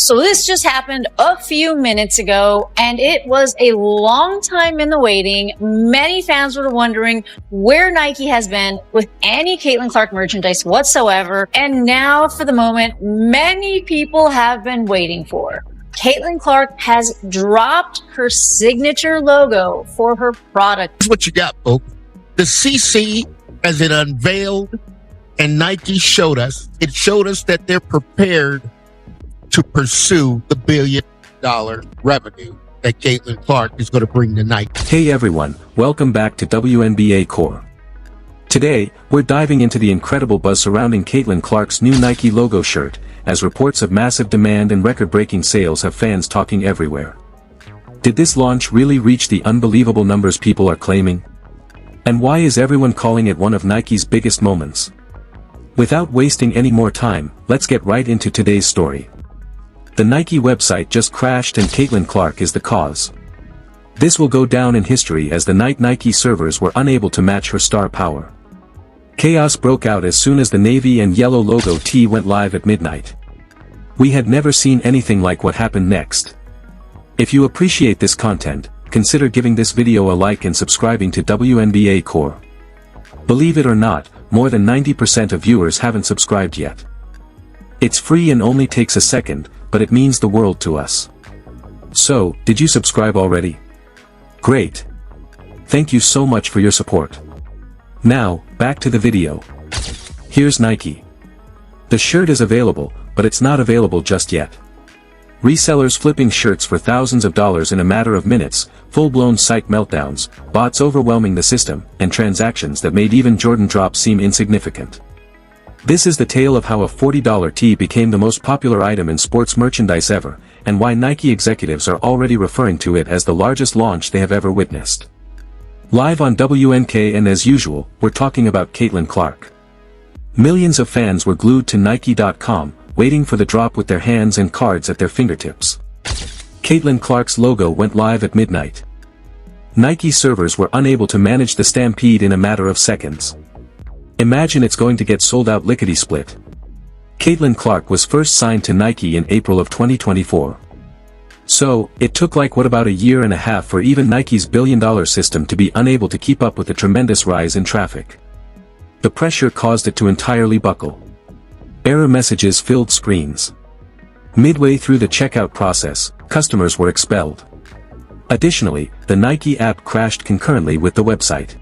So this just happened a few minutes ago, and it was a long time in the waiting. Many fans were wondering where Nike has been with any Caitlin Clark merchandise whatsoever. And now for the moment many people have been waiting for. Caitlin Clark has dropped her signature logo for her product. That's what you got, folks. The CC, as it unveiled, and Nike showed us, it showed us that they're prepared to pursue the $1 billion revenue that Caitlin Clark is going to bring to Nike. Hey everyone, welcome back to Wnba Core. Today, we're diving into the incredible buzz surrounding Caitlin Clark's new Nike logo shirt, as reports of massive demand and record-breaking sales have fans talking everywhere. Did this launch really reach the unbelievable numbers people are claiming? And why is everyone calling it one of Nike's biggest moments? Without wasting any more time, let's get right into today's story. The Nike website just crashed and Caitlin Clark is the cause. This will go down in history as the night Nike servers were unable to match her star power. Chaos broke out as soon as the navy and yellow logo tee went live at midnight. We had never seen anything like what happened next. If you appreciate this content, consider giving this video a like and subscribing to Wnba Core. Believe it or not, more than 90% of viewers haven't subscribed yet. It's free and only takes a second, but it means the world to us. So, did you subscribe already? Great. Thank you so much for your support. Now, back to the video. Here's Nike. The shirt is available, but it's not available just yet. Resellers flipping shirts for thousands of dollars in a matter of minutes, full-blown site meltdowns, bots overwhelming the system, and transactions that made even Jordan drops seem insignificant. This is the tale of how a $40 tee became the most popular item in sports merchandise ever, and why Nike executives are already referring to it as the largest launch they have ever witnessed. Live on WNK, and as usual, we're talking about Caitlin Clark. Millions of fans were glued to Nike.com, waiting for the drop with their hands and cards at their fingertips. Caitlin Clark's logo went live at midnight. Nike servers were unable to manage the stampede in a matter of seconds. Imagine it's going to get sold out lickety-split. Caitlin Clark was first signed to Nike in April of 2024. So, it took like about a year and a half for even Nike's billion-dollar system to be unable to keep up with the tremendous rise in traffic. The pressure caused it to entirely buckle. Error messages filled screens. Midway through the checkout process, customers were expelled. Additionally, the Nike app crashed concurrently with the website.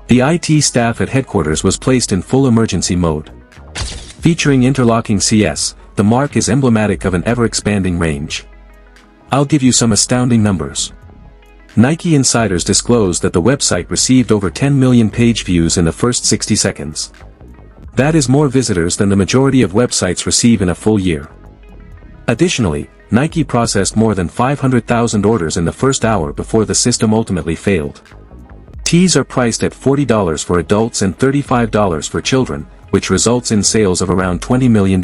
The IT staff at headquarters was placed in full emergency mode. Featuring interlocking CS, the mark is emblematic of an ever-expanding range. I'll give you some astounding numbers. Nike insiders disclosed that the website received over 10 million page views in the first 60 seconds. That is more visitors than the majority of websites receive in a full year. Additionally, Nike processed more than 500,000 orders in the first hour before the system ultimately failed. Tees are priced at $40 for adults and $35 for children, which results in sales of around $20 million.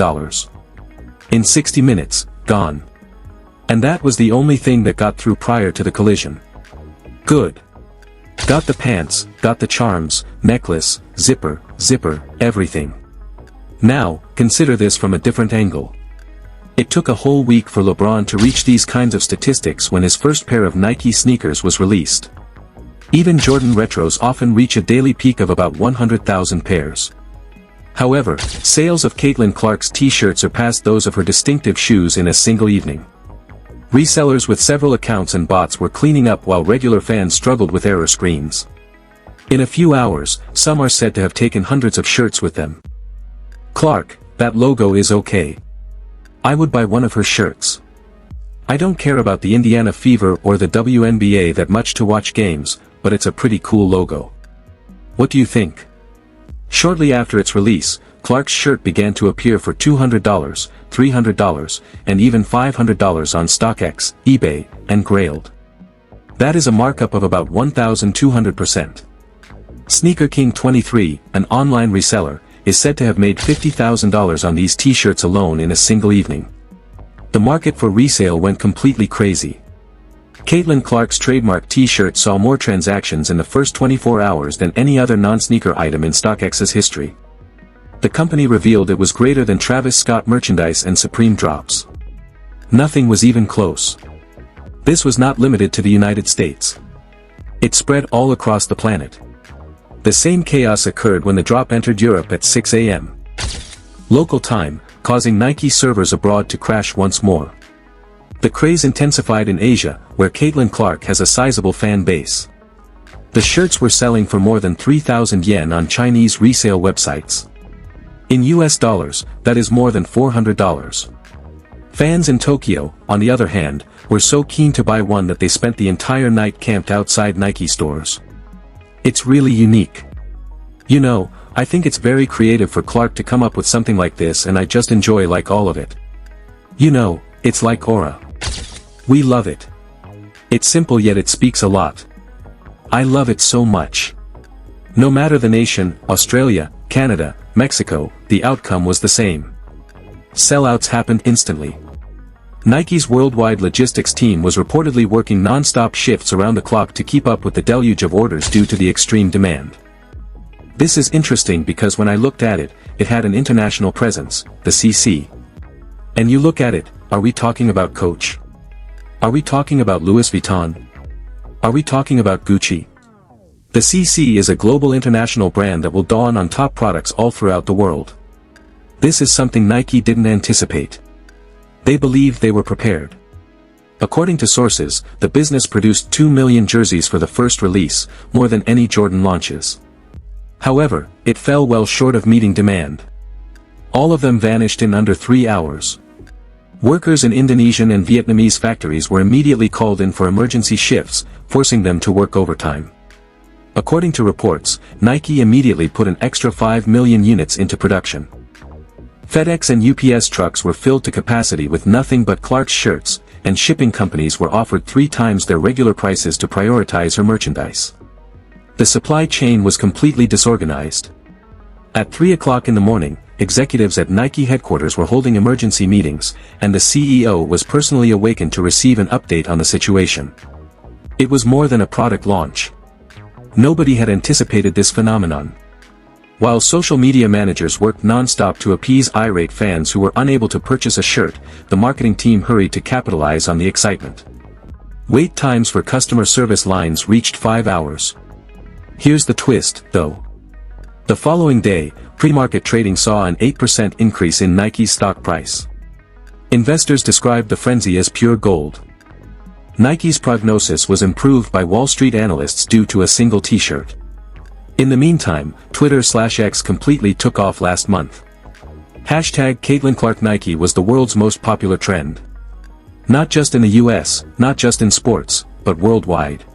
In 60 minutes, gone. And that was the only thing that got through prior to the collision. Good. Got the pants, got the charms, necklace, zipper, everything. Now, consider this from a different angle. It took a whole week for LeBron to reach these kinds of statistics when his first pair of Nike sneakers was released. Even Jordan retros often reach a daily peak of about 100,000 pairs. However, sales of Caitlin Clark's t-shirts surpassed those of her distinctive shoes in a single evening. Resellers with several accounts and bots were cleaning up while regular fans struggled with error screens. In a few hours, some are said to have taken hundreds of shirts with them. Clark, that logo is okay. I would buy one of her shirts. I don't care about the Indiana Fever or the WNBA that much to watch games, but it's a pretty cool logo. What do you think? Shortly after its release, Clark's shirt began to appear for $200, $300, and even $500 on StockX, eBay, and Grailed. That is a markup of about 1,200%. Sneaker King 23, an online reseller, is said to have made $50,000 on these t-shirts alone in a single evening. The market for resale went completely crazy. Caitlin Clark's trademark t-shirt saw more transactions in the first 24 hours than any other non-sneaker item in StockX's history. The company revealed it was greater than Travis Scott merchandise and Supreme drops. Nothing was even close. This was not limited to the United States. It spread all across the planet. The same chaos occurred when the drop entered Europe at 6 a.m. local time, causing Nike servers abroad to crash once more. The craze intensified in Asia, where Caitlin Clark has a sizable fan base. The shirts were selling for more than 3,000 yen on Chinese resale websites. In US dollars, that is more than $400. Fans in Tokyo, on the other hand, were so keen to buy one that they spent the entire night camped outside Nike stores. It's really unique. You know, I think it's very creative for Clark to come up with something like this, and I just enjoy like all of it. You know, it's like aura. We love it. It's simple yet it speaks a lot. I love it so much. No matter the nation, Australia, Canada, Mexico, the outcome was the same. Sellouts happened instantly. Nike's worldwide logistics team was reportedly working non-stop shifts around the clock to keep up with the deluge of orders due to the extreme demand. This is interesting because when I looked at it, it had an international presence, the CC. And you look at it, are we talking about Coach? Are we talking about Louis Vuitton? Are we talking about Gucci? The CC is a global international brand that will dawn on top products all throughout the world. This is something Nike didn't anticipate. They believed they were prepared. According to sources, the business produced 2 million jerseys for the first release, more than any Jordan launches. However, it fell well short of meeting demand. All of them vanished in under 3 hours. Workers in Indonesian and Vietnamese factories were immediately called in for emergency shifts, forcing them to work overtime. According to reports, Nike immediately put an extra 5 million units into production. FedEx and UPS trucks were filled to capacity with nothing but Clark's shirts, and shipping companies were offered 3 times their regular prices to prioritize her merchandise. The supply chain was completely disorganized. At 3 o'clock in the morning, executives at Nike headquarters were holding emergency meetings, and the CEO was personally awakened to receive an update on the situation. It was more than a product launch. Nobody had anticipated this phenomenon. While social media managers worked non-stop to appease irate fans who were unable to purchase a shirt, the marketing team hurried to capitalize on the excitement. Wait times for customer service lines reached 5 hours. Here's the twist, though. The following day, pre-market trading saw an 8% increase in Nike's stock price. Investors described the frenzy as pure gold. Nike's prognosis was improved by Wall Street analysts due to a single t-shirt. In the meantime, Twitter/X completely took off last month. Hashtag Caitlin Clark Nike was the world's most popular trend. Not just in the US, not just in sports, but worldwide.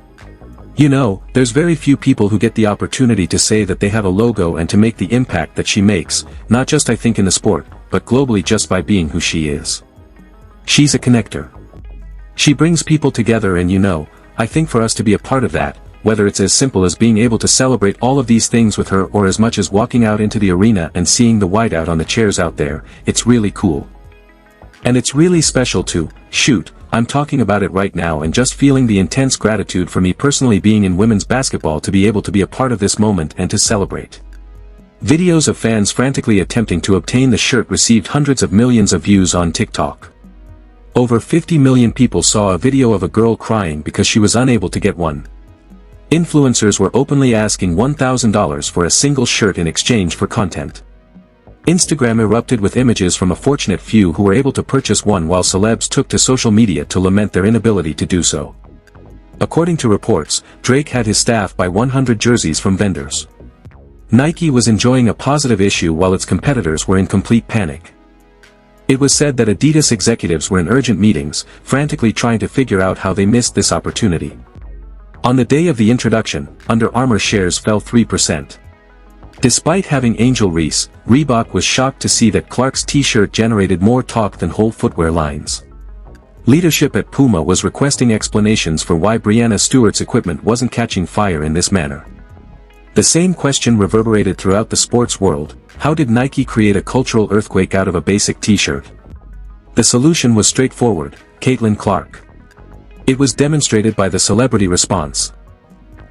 You know, there's very few people who get the opportunity to say that they have a logo and to make the impact that she makes, not just I think in the sport, but globally just by being who she is. She's a connector. She brings people together, and you know, I think for us to be a part of that, whether it's as simple as being able to celebrate all of these things with her or as much as walking out into the arena and seeing the whiteout on the chairs out there, it's really cool. And it's really special too. Shoot, I'm talking about it right now and just feeling the intense gratitude for me personally being in women's basketball to be able to be a part of this moment and to celebrate. Videos of fans frantically attempting to obtain the shirt received hundreds of millions of views on TikTok. Over 50 million people saw a video of a girl crying because she was unable to get one. Influencers were openly asking $1,000 for a single shirt in exchange for content. Instagram erupted with images from a fortunate few who were able to purchase one, while celebs took to social media to lament their inability to do so. According to reports, Drake had his staff buy 100 jerseys from vendors. Nike was enjoying a positive issue while its competitors were in complete panic. It was said that Adidas executives were in urgent meetings, frantically trying to figure out how they missed this opportunity. On the day of the introduction, Under Armour shares fell 3%. Despite having Angel Reese, Reebok was shocked to see that Clark's t-shirt generated more talk than whole footwear lines. Leadership at Puma was requesting explanations for why Breanna Stewart's equipment wasn't catching fire in this manner. The same question reverberated throughout the sports world: how did Nike create a cultural earthquake out of a basic t-shirt? The solution was straightforward: Caitlin Clark. It was demonstrated by the celebrity response.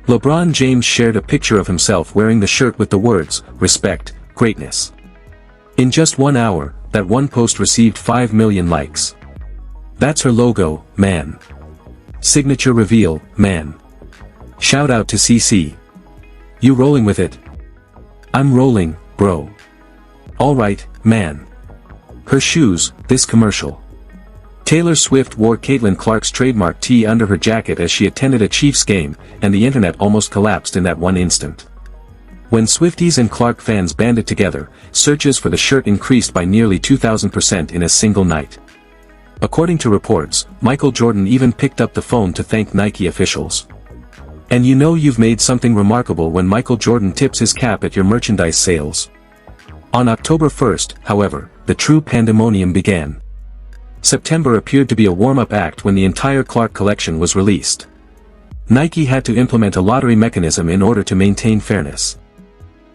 LeBron James shared a picture of himself wearing the shirt with the words, "Respect, greatness." In just 1 hour, that one post received 5 million likes. That's her logo, man. Signature reveal, man. Shout out to CC. You rolling with it? I'm rolling, bro. Alright, man. Her shoes, this commercial. Taylor Swift wore Caitlin Clark's trademark tee under her jacket as she attended a Chiefs game, and the internet almost collapsed in that one instant. When Swifties and Clark fans banded together, searches for the shirt increased by nearly 2,000% in a single night. According to reports, Michael Jordan even picked up the phone to thank Nike officials. And you know you've made something remarkable when Michael Jordan tips his cap at your merchandise sales. On October 1st, however, the true pandemonium began. September appeared to be a warm-up act when the entire Clark collection was released. Nike had to implement a lottery mechanism in order to maintain fairness.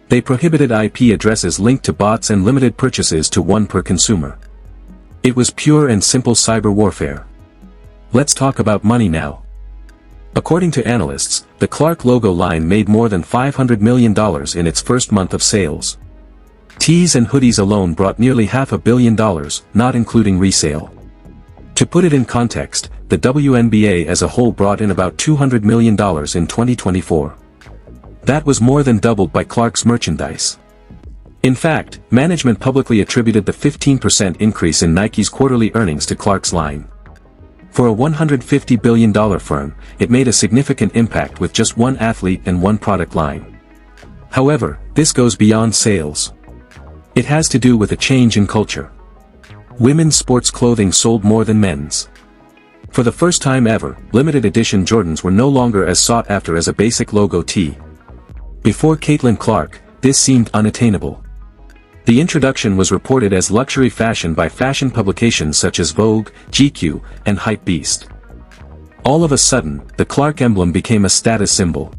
They prohibited IP addresses linked to bots and limited purchases to one per consumer. It was pure and simple cyber warfare. Let's talk about money now. According to analysts, the Clark logo line made more than $500 million in its first month of sales. Tees and hoodies alone brought nearly $500 million, not including resale. To put it in context, the WNBA as a whole brought in about $200 million in 2024. That was more than doubled by Clark's merchandise. In fact, management publicly attributed the 15% increase in Nike's quarterly earnings to Clark's line. For a $150 billion firm, it made a significant impact with just one athlete and one product line. However, this goes beyond sales. It has to do with a change in culture. Women's sports clothing sold more than men's. For the first time ever, limited edition Jordans were no longer as sought after as a basic logo tee. Before Caitlin Clark, this seemed unattainable. The introduction was reported as luxury fashion by fashion publications such as Vogue, GQ, and Hypebeast. All of a sudden, the Clark emblem became a status symbol.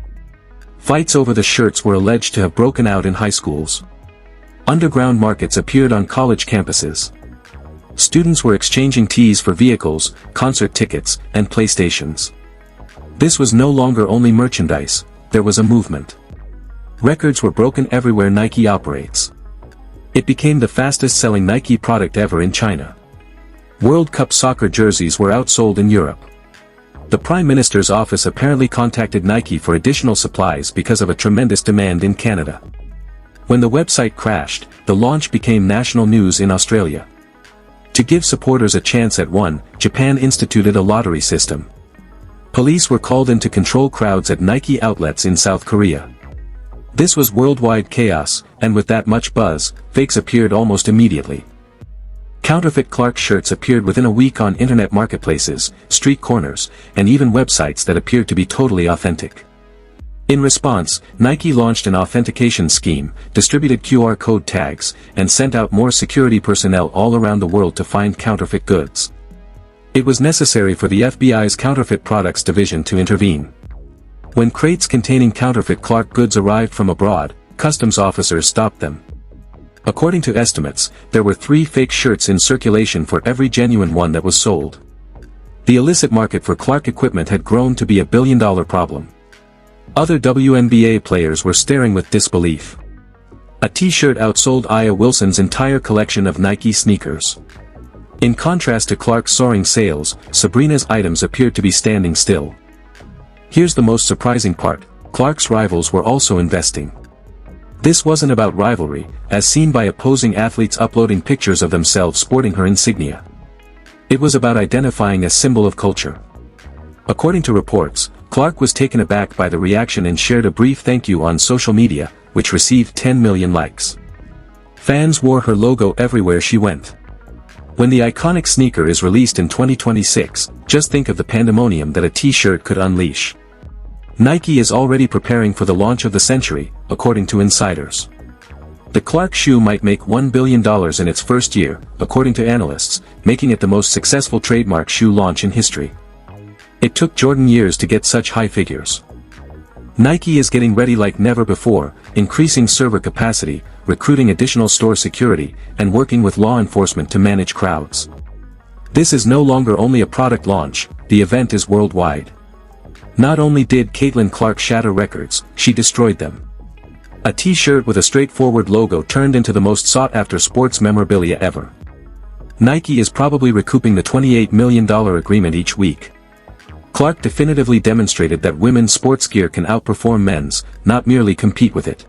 Fights over the shirts were alleged to have broken out in high schools. Underground markets appeared on college campuses. Students were exchanging tees for vehicles, concert tickets, and PlayStations. This was no longer only merchandise, there was a movement. Records were broken everywhere Nike operates. It became the fastest-selling Nike product ever in China. World Cup soccer jerseys were outsold in Europe. The Prime Minister's office apparently contacted Nike for additional supplies because of a tremendous demand in Canada. When the website crashed, the launch became national news in Australia. To give supporters a chance at one, Japan instituted a lottery system. Police were called in to control crowds at Nike outlets in South Korea. This was worldwide chaos, and with that much buzz, fakes appeared almost immediately. Counterfeit Clark shirts appeared within a week on internet marketplaces, street corners, and even websites that appeared to be totally authentic. In response, Nike launched an authentication scheme, distributed QR code tags, and sent out more security personnel all around the world to find counterfeit goods. It was necessary for the FBI's Counterfeit Products Division to intervene. When crates containing counterfeit Clark goods arrived from abroad, customs officers stopped them. According to estimates, there were 3 fake shirts in circulation for every genuine one that was sold. The illicit market for Clark equipment had grown to be a billion-dollar problem. Other WNBA players were staring with disbelief. A t-shirt outsold Aya Wilson's entire collection of Nike sneakers. In contrast to Clark's soaring sales, Sabrina's items appeared to be standing still. Here's the most surprising part, Clark's rivals were also investing. This wasn't about rivalry, as seen by opposing athletes uploading pictures of themselves sporting her insignia. It was about identifying a symbol of culture. According to reports, Clark was taken aback by the reaction and shared a brief thank you on social media, which received 10 million likes. Fans wore her logo everywhere she went. When the iconic sneaker is released in 2026, just think of the pandemonium that a t-shirt could unleash. Nike is already preparing for the launch of the century, according to insiders. The Clark shoe might make $1 billion in its first year, according to analysts, making it the most successful trademark shoe launch in history. It took Jordan years to get such high figures. Nike is getting ready like never before, increasing server capacity, recruiting additional store security, and working with law enforcement to manage crowds. This is no longer only a product launch, the event is worldwide. Not only did Caitlin Clark shatter records, she destroyed them. A t-shirt with a straightforward logo turned into the most sought-after sports memorabilia ever. Nike is probably recouping the $28 million agreement each week. Clark definitively demonstrated that women's sports gear can outperform men's, not merely compete with it.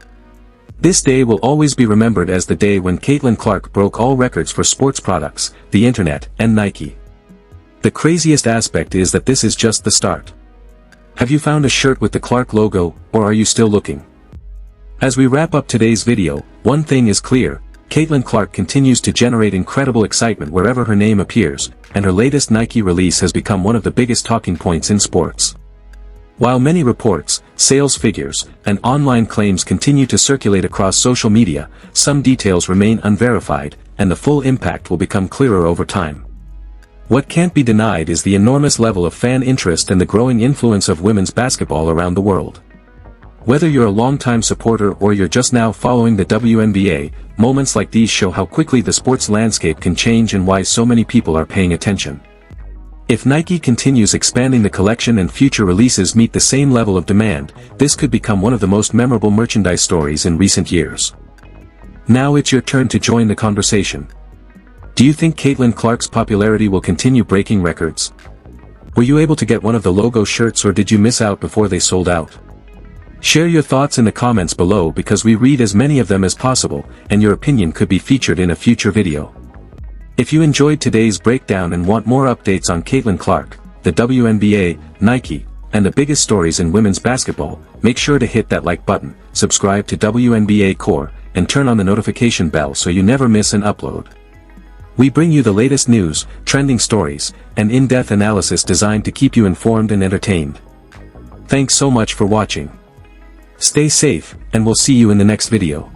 This day will always be remembered as the day when Caitlin Clark broke all records for sports products, the internet, and Nike. The craziest aspect is that this is just the start. Have you found a shirt with the Clark logo, or are you still looking? As we wrap up today's video, one thing is clear: Caitlin Clark continues to generate incredible excitement wherever her name appears, and her latest Nike release has become one of the biggest talking points in sports. While many reports, sales figures, and online claims continue to circulate across social media, some details remain unverified, and the full impact will become clearer over time. What can't be denied is the enormous level of fan interest and the growing influence of women's basketball around the world. Whether you're a longtime supporter or you're just now following the WNBA, moments like these show how quickly the sports landscape can change and why so many people are paying attention. If Nike continues expanding the collection and future releases meet the same level of demand, this could become one of the most memorable merchandise stories in recent years. Now it's your turn to join the conversation. Do you think Caitlin Clark's popularity will continue breaking records? Were you able to get one of the logo shirts, or did you miss out before they sold out? Share your thoughts in the comments below, because we read as many of them as possible, and your opinion could be featured in a future video. If you enjoyed today's breakdown and want more updates on Caitlin Clark, the WNBA, Nike, and the biggest stories in women's basketball, make sure to hit that like button, subscribe to WNBA Core, and turn on the notification bell so you never miss an upload. We bring you the latest news, trending stories, and in-depth analysis designed to keep you informed and entertained. Thanks so much for watching. Stay safe, and we'll see you in the next video.